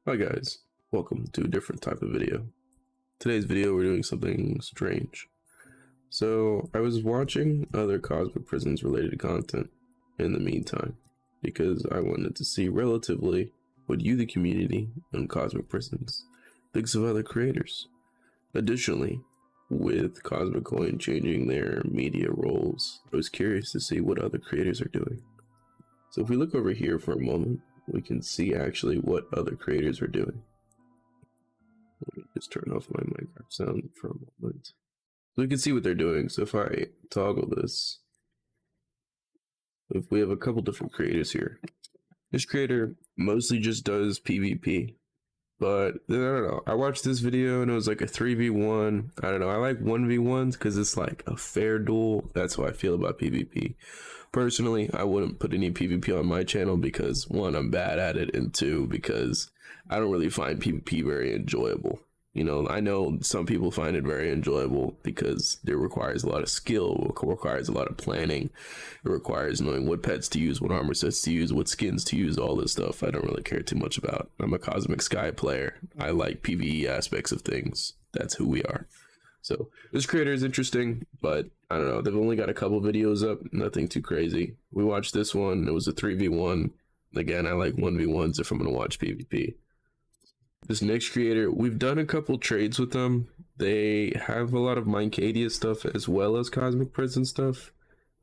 Hi guys, welcome to a different type of video. Today's video we're doing something strange. So I was watching other Cosmic Prisons related content in the meantime because I wanted to see relatively what you, the community on Cosmic Prisons, thinks of other creators. Additionally, with Cosmic Coin changing their media roles, I was curious to see what other creators are doing. So if we look over here for a moment, we can see actually what other creators are doing. Let me just turn off my Minecraft sound for a moment. So we can see what they're doing. So if I toggle this, if we have a couple different creators here. This creator mostly just does PvP. But I don't know. I watched this video and it was like a 3v1. I don't know. I like 1v1s because it's like a fair duel. That's how I feel about PvP. Personally, I wouldn't put any PvP on my channel because one, I'm bad at it, and two, because I don't really find PvP very enjoyable. You know, I know some people find it very enjoyable because it requires a lot of skill, it requires a lot of planning, it requires knowing what pets to use, what armor sets to use, what skins to use, all this stuff I don't really care too much about. I'm a Cosmic Sky player. I like PvE aspects of things. That's who we are. So this creator is interesting, but I don't know. They've only got a couple videos up, nothing too crazy. We watched this one. It was a 3v1. Again, I like 1v1s if I'm going to watch PvP. This next creator, we've done a couple trades with them. They have a lot of Minecadia stuff as well as Cosmic Prison stuff.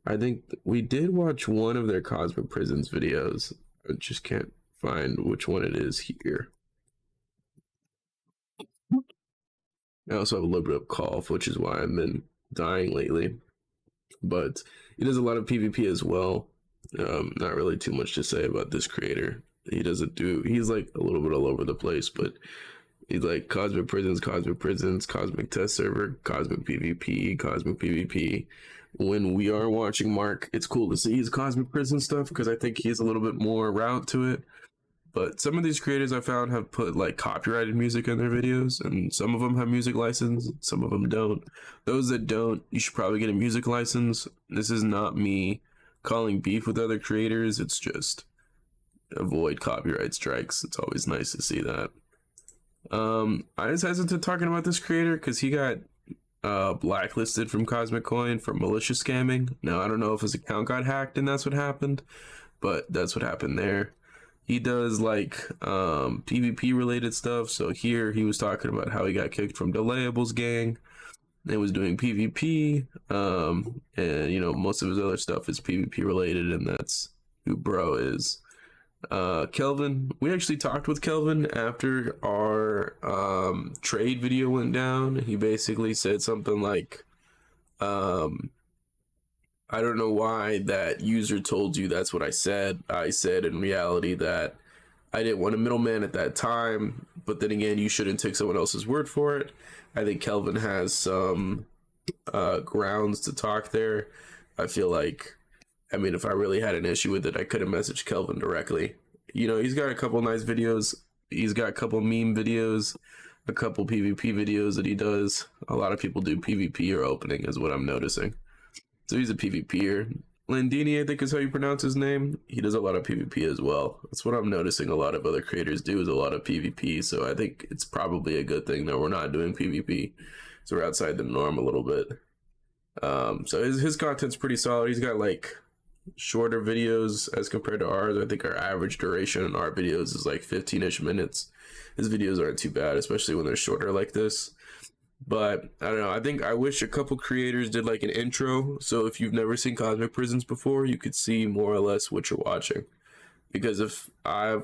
I think we did watch one of their Cosmic Prisons videos. I just can't find which one it is here. I also have a little bit of cough, which is why I've been dying lately. But he does a lot of PvP as well. Not really too much to say about this creator. He's like a little bit all over the place, but he's like Cosmic Prisons, Cosmic Test Server, Cosmic PvP. When we are watching Mark, it's cool to see his Cosmic Prison stuff because I think he has a little bit more route to it. But some of these creators I found have put like copyrighted music in their videos, and some of them have music license, some of them don't. Those that don't, you should probably get a music license. This is not me calling beef with other creators, it's just avoid copyright strikes. It's always nice to see that. I was hesitant talking about this creator because he got blacklisted from Cosmic Coin for malicious scamming. Now, I don't know if his account got hacked and that's what happened, but that's what happened there. He does like PvP related stuff. So here he was talking about how he got kicked from Delayables gang and was doing PvP. And you know, most of his other stuff is PvP related, and that's who bro is. Kelvin, we actually talked with Kelvin after our trade video went down. He basically said something like, I don't know why that user told you that's what I said. I said in reality that I didn't want a middleman at that time, but then again, you shouldn't take someone else's word for it. I think Kelvin has some grounds to talk there. I feel like, I mean, if I really had an issue with it, I could have messaged Kelvin directly. You know, he's got a couple nice videos. He's got a couple meme videos, a couple PvP videos that he does. A lot of people do PvP or opening is what I'm noticing. So he's a PvPer. Landini, I think is how you pronounce his name. He does a lot of PvP as well. That's what I'm noticing a lot of other creators do, is a lot of PvP. So I think it's probably a good thing that we're not doing PvP. So we're outside the norm a little bit. So his content's pretty solid. He's got like shorter videos as compared to ours. I think our average duration in our videos is like 15-ish minutes. His videos aren't too bad, especially when they're shorter like this. But I don't know, I think I wish a couple creators did like an intro, so if you've never seen Cosmic Prisons before, you could see more or less what you're watching. Because if I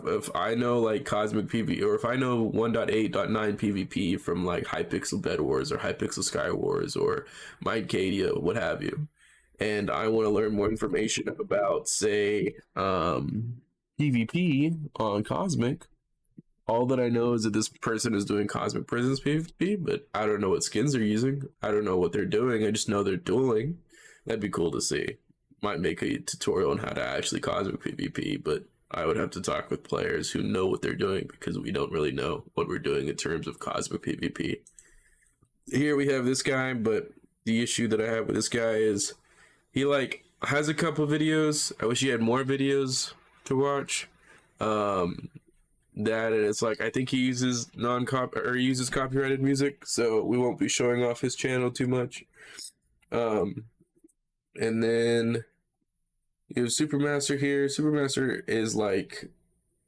know like Cosmic PvP, or if I know 1.8.9 PvP from like Hypixel Bed Wars or Hypixel Sky Wars or Minecadia, what have you, and I want to learn more information about, say, PvP on Cosmic, all that I know is that this person is doing Cosmic Prisons PvP, but I don't know what skins they're using. I don't know what they're doing. I just know they're dueling. That'd be cool to see. Might make a tutorial on how to actually Cosmic PvP, but I would have to talk with players who know what they're doing because we don't really know what we're doing in terms of Cosmic PvP. Here we have this guy, but the issue that I have with this guy is he like has a couple videos. I wish he had more videos to watch. that, and it's like I think he uses copyrighted music, so we won't be showing off his channel too much. And then you have Supermaster here. Supermaster is like,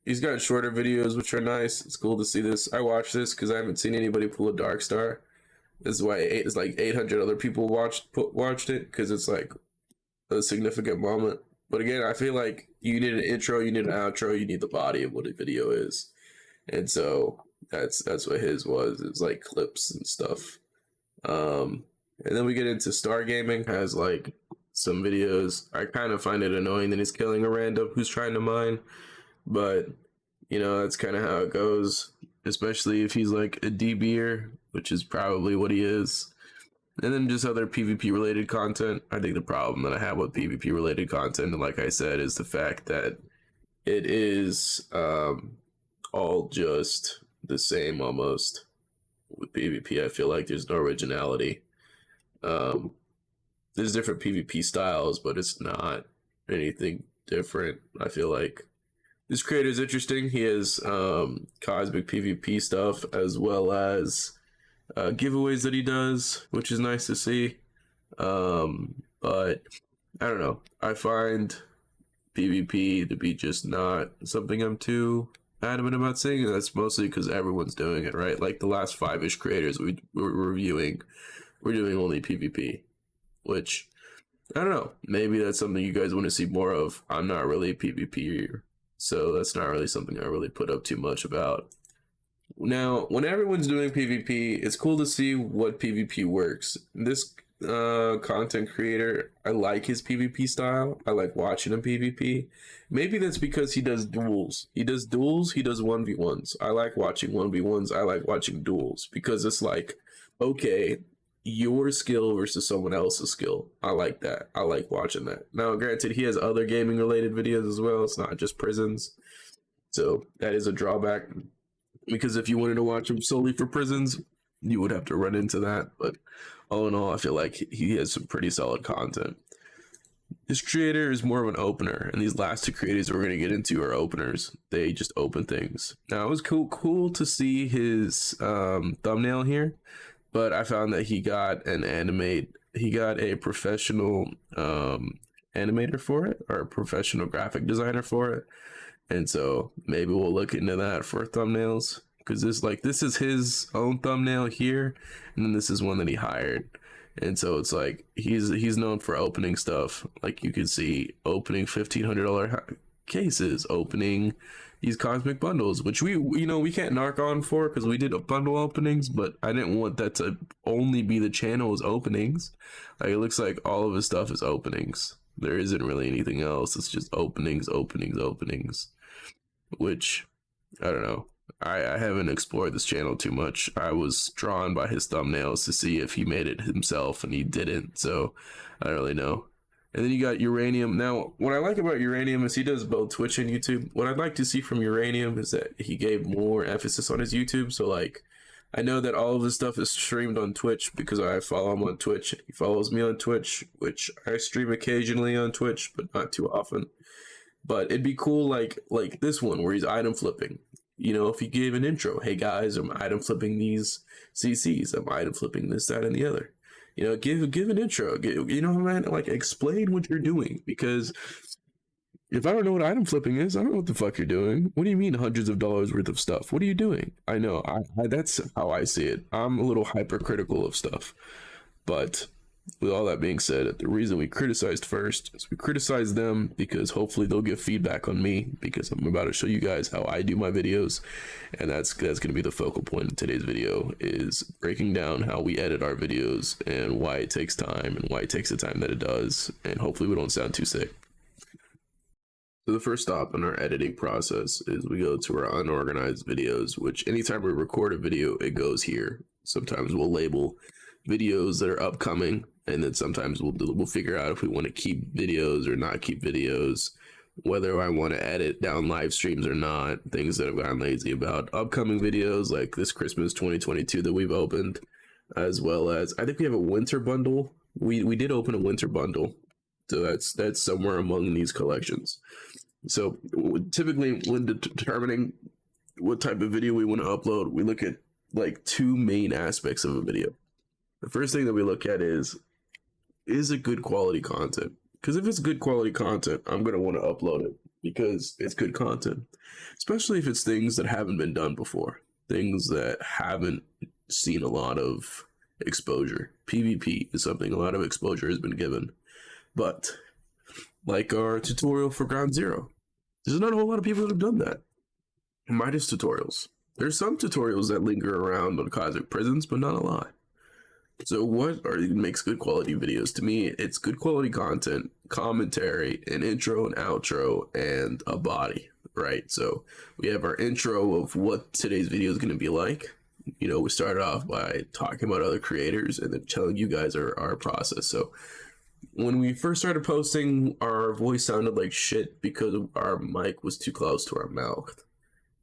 he's got shorter videos which are nice. It's cool to see this. I watched this because I haven't seen anybody pull a Dark Star. This is why it's like 800 other people watched it, because it's like a significant moment. But again, I feel like you need an intro, you need an outro, you need the body of what a video is, and so that's what his was. It's like clips and stuff. And then we get into Star Gaming, has like some videos. I kind of find it annoying that he's killing a random who's trying to mine, but you know, that's kind of how it goes, especially if he's like a DBer, which is probably what he is. And then just other PvP related content. I think the problem that I have with PvP related content, like I said, is the fact that it is all just the same almost. With PvP, I feel like there's no originality. There's different PvP styles, but it's not anything different. I feel like this creator is interesting. He has cosmic PvP stuff, as well as giveaways that he does, which is nice to see. But I don't know. I find PvP to be just not something I'm too adamant about saying. And that's mostly because everyone's doing it, right? Like the last 5-ish creators we're reviewing, we're doing only PvP, which I don't know. Maybe that's something you guys want to see more of. I'm not really a PvPer, so that's not really something I really put up too much about. Now, when everyone's doing PvP, it's cool to see what PvP works. This content creator, I like his PvP style. I like watching him PvP. Maybe that's because he does duels. He does 1v1s. I like watching 1v1s. I like watching duels because it's like, okay, your skill versus someone else's skill. I like that. I like watching that. Now, granted, he has other gaming related videos as well. It's not just prisons. So that is a drawback, because if you wanted to watch him solely for prisons, you would have to run into that. But all in all, I feel like he has some pretty solid content. This creator is more of an opener, and these last two creators we're going to get into are openers. They just open things. Now, it was cool to see his thumbnail here, but I found that he got a professional animator for it, or a professional graphic designer for it. And so maybe we'll look into that for thumbnails, because this is his own thumbnail here, and then this is one that he hired. And so it's like he's known for opening stuff. Like you can see opening $1,500 cases, opening these cosmic bundles, which we can't narc on for because we did bundle openings, but I didn't want that to only be the channel's openings. Like it looks like all of his stuff is openings. There isn't really anything else. It's just openings, which I don't know. I haven't explored this channel too much. I was drawn by his thumbnails to see if he made it himself, and he didn't. So I don't really know. And then you got Uranium. Now, what I like about Uranium is he does both Twitch and YouTube. What I'd like to see from Uranium is that he gave more emphasis on his YouTube. So like, I know that all of his stuff is streamed on Twitch because I follow him on Twitch. He follows me on Twitch, which I stream occasionally on Twitch, but not too often. But it'd be cool, like this one where he's item flipping. You know, if he gave an intro, hey guys, I'm item flipping these CCs, I'm item flipping this, that, and the other. You know, give an intro. You know, man, like explain what you're doing, because if I don't know what item flipping is, I don't know what the fuck you're doing. What do you mean hundreds of dollars worth of stuff? What are you doing? I know, I that's how I see it. I'm a little hypercritical of stuff, but with all that being said, the reason we criticized first is we criticized them because hopefully they'll give feedback on me, because I'm about to show you guys how I do my videos, and that's going to be the focal point of today's video, is breaking down how we edit our videos and why it takes time and why it takes the time that it does, and hopefully we don't sound too sick. So the first stop in our editing process is we go to our unorganized videos, which anytime we record a video, it goes here. Sometimes we'll label videos that are upcoming, and then sometimes we'll figure out if we want to keep videos or not keep videos, whether I want to edit down live streams or not, things that I've gotten lazy about. Upcoming videos like this Christmas 2022 that we've opened, as well as I think we have a winter bundle. We did open a winter bundle, so that's somewhere among these collections. So typically when determining what type of video we want to upload, we look at like two main aspects of a video. The first thing that we look at is it good quality content? Because if it's good quality content, I'm going to want to upload it because it's good content, especially if it's things that haven't been done before, things that haven't seen a lot of exposure. PvP is something a lot of exposure has been given, but like our tutorial for Ground Zero, there's not a whole lot of people that have done that. Midas tutorials. There's some tutorials that linger around on cosmic prisons, but not a lot. So what makes good quality videos? To me, it's good quality content, commentary, an intro and outro, and a body, right? So we have our intro of what today's video is going to be like. You know, we started off by talking about other creators and then telling you guys our process. So when we first started posting, our voice sounded like shit because our mic was too close to our mouth.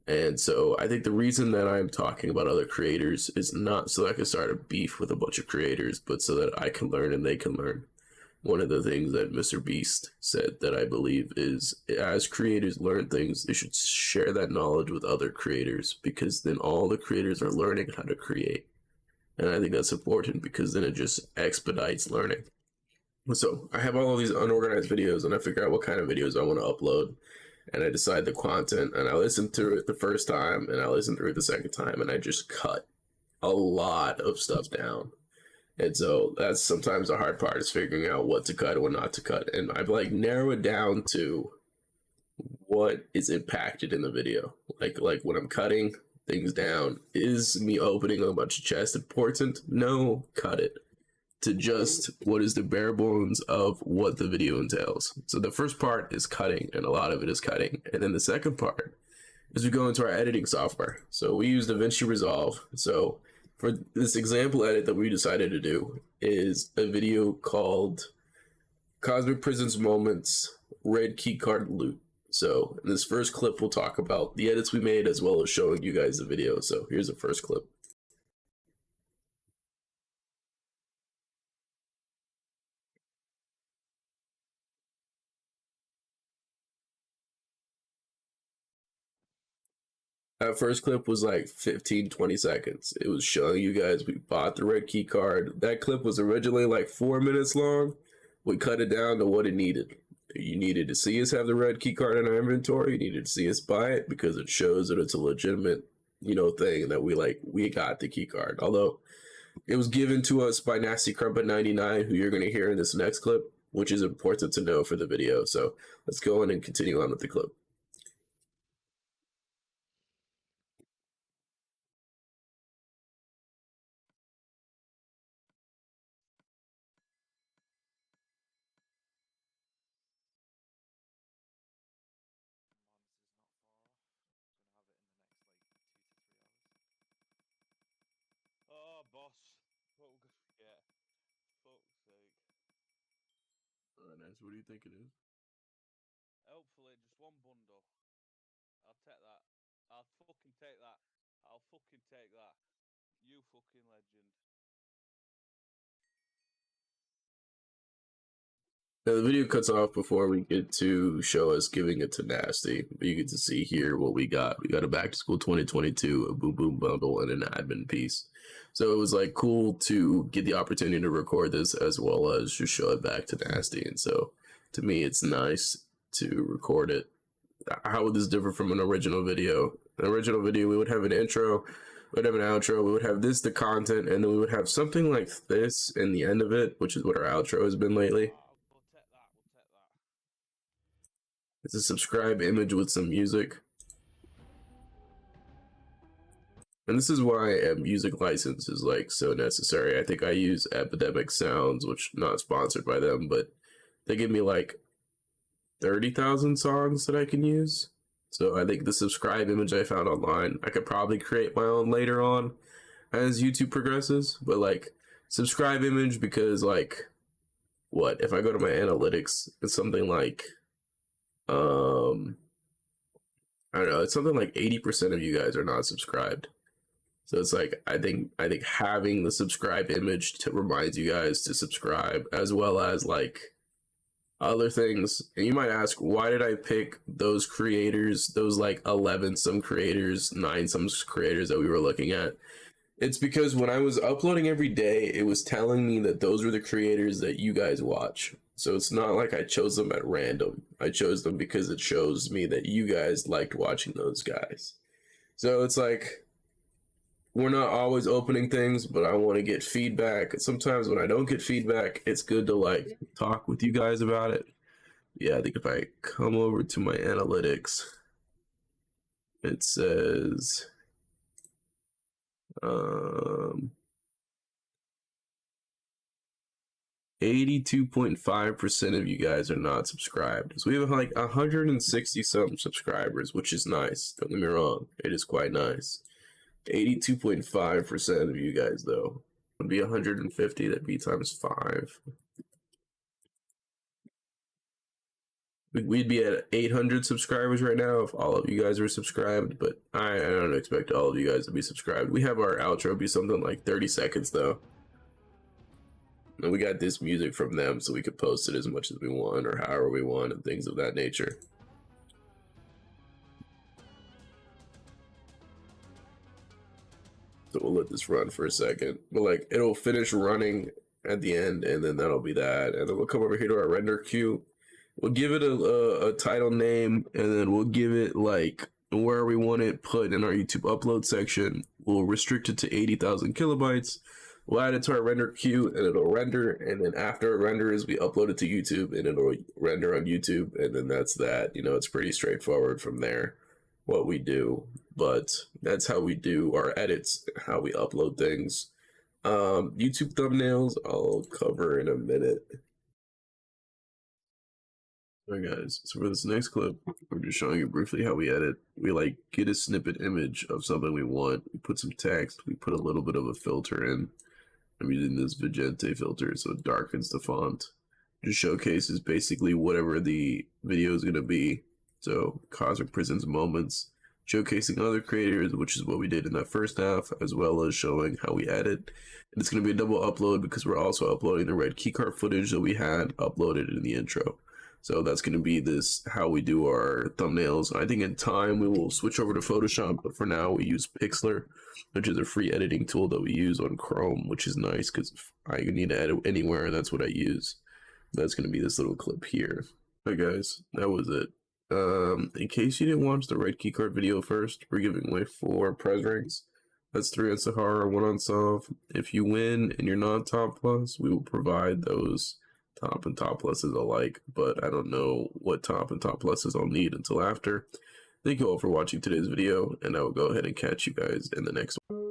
And so I think the reason that I'm talking about other creators is not so that I can start a beef with a bunch of creators, but so that I can learn and they can learn. One of the things that Mr. Beast said that I believe is, as creators learn things, they should share that knowledge with other creators, because then all the creators are learning how to create. And I think that's important because then it just expedites learning. So I have all of these unorganized videos and I figure out what kind of videos I want to upload. And I decide the content, and I listen to it the first time, and I listen through it the second time, and I just cut a lot of stuff down. And so that's sometimes the hard part, is figuring out what to cut and what not to cut. And I like narrow it down to what is impacted in the video. Like when I'm cutting things down, is me opening a bunch of chests important? No, cut it. To just what is the bare bones of what the video entails. So the first part is cutting, and a lot of it is cutting. And then the second part is we go into our editing software. So we use DaVinci Resolve. So for this example edit that we decided to do is a video called Cosmic Prisons Moments Red Keycard Loot. So in this first clip, we'll talk about the edits we made as well as showing you guys the video. So here's the first clip. That first clip was like 15-20 seconds. It was showing you guys we bought the red key card. That clip was originally like 4 minutes long. We cut it down to what it needed. You needed to see us have the red key card in our inventory. You needed to see us buy it because it shows that it's a legitimate, thing that we got the key card. Although it was given to us by Nasty Crumpet 99, who you're going to hear in this next clip, which is important to know for the video. So let's go on and continue on with the clip. Oh, boss. What we're gonna get? Fuck's sake. Alright, nice. What do you think it is? Hopefully, just one bundle. I'll take that. I'll fucking take that. I'll fucking take that. You fucking legend. Now the video cuts off before we get to show us giving it to Nasty, but you get to see here what we got. We got a Back to School 2022, a Boom Boom bundle, and an admin piece. So it was like cool to get the opportunity to record this as well as just show it back to Nasty. And so to me, it's nice to record it. How would this differ from an original video? An original video, we would have an intro, we would have an outro, we would have this, the content, and then we would have something like this in the end of it, which is what our outro has been lately. We'll take that. We'll take that. It's a subscribe image with some music. And this is why a music license is like so necessary. I think I use Epidemic Sounds, which not sponsored by them, but they give me like 30,000 songs that I can use. So I think the subscribe image I found online, I could probably create my own later on as YouTube progresses, but like subscribe image, because like what if I go to my analytics, it's something like I don't know, it's something like 80% of you guys are not subscribed. So it's like I think having the subscribe image to remind you guys to subscribe, as well as like other things. And you might ask, why did I pick those creators, those like 11 some creators, 9 some creators that we were looking at? It's because when I was uploading every day, it was telling me that those were the creators that you guys watch. So it's not like I chose them at random. I chose them because it shows me that you guys liked watching those guys. So it's like we're not always opening things, but I want to get feedback. Sometimes when I don't get feedback, it's good to like talk with you guys about it. Yeah, I think if I come over to my analytics, it says 82.5% of you guys are not subscribed. So we have like 160 some subscribers, which is nice. Don't get me wrong, it is quite nice. 82.5% of you guys, though, would be 150. That'd be times 5. We'd be at 800 subscribers right now if all of you guys were subscribed, but I don't expect all of you guys to be subscribed. We have our outro be something like 30 seconds, though. And we got this music from them, so we could post it as much as we want or however we want and things of that nature. So we'll let this run for a second. But like it'll finish running at the end, and then that'll be that. And then we'll come over here to our render queue. We'll give it a title name, and then we'll give it like where we want it put in our YouTube upload section. We'll restrict it to 80,000 kilobytes. We'll add it to our render queue, and it'll render. And then after it renders, we upload it to YouTube, and it'll render on YouTube. And then that's that. You know, it's pretty straightforward from there what we do, but that's how we do our edits, how we upload things. YouTube thumbnails I'll cover in a minute. Alright guys, so for this next clip, we're just showing you briefly how we edit. We like get a snippet image of something we want, we put some text, we put a little bit of a filter in. I'm using this Vigente filter so it darkens the font. Just showcases basically whatever the video is going to be. So Cosmic Prison's moments, showcasing other creators, which is what we did in that first half, as well as showing how we edit. And it's going to be a double upload because we're also uploading the red keycard footage that we had uploaded in the intro. So that's going to be this how we do our thumbnails. I think in time we will switch over to Photoshop, but for now we use Pixlr, which is a free editing tool that we use on Chrome, which is nice because I need to edit anywhere, that's what I use. That's going to be this little clip here. Alright guys, that was it. In case you didn't watch the red keycard video first, we're giving away 4 prize ranks. That's 3 on Sahara, 1 on Solve. If you win and you're not top plus, we will provide those top and top pluses alike, but I don't know what top and top pluses I'll need until after. Thank you all for watching today's video, and I will go ahead and catch you guys in the next one.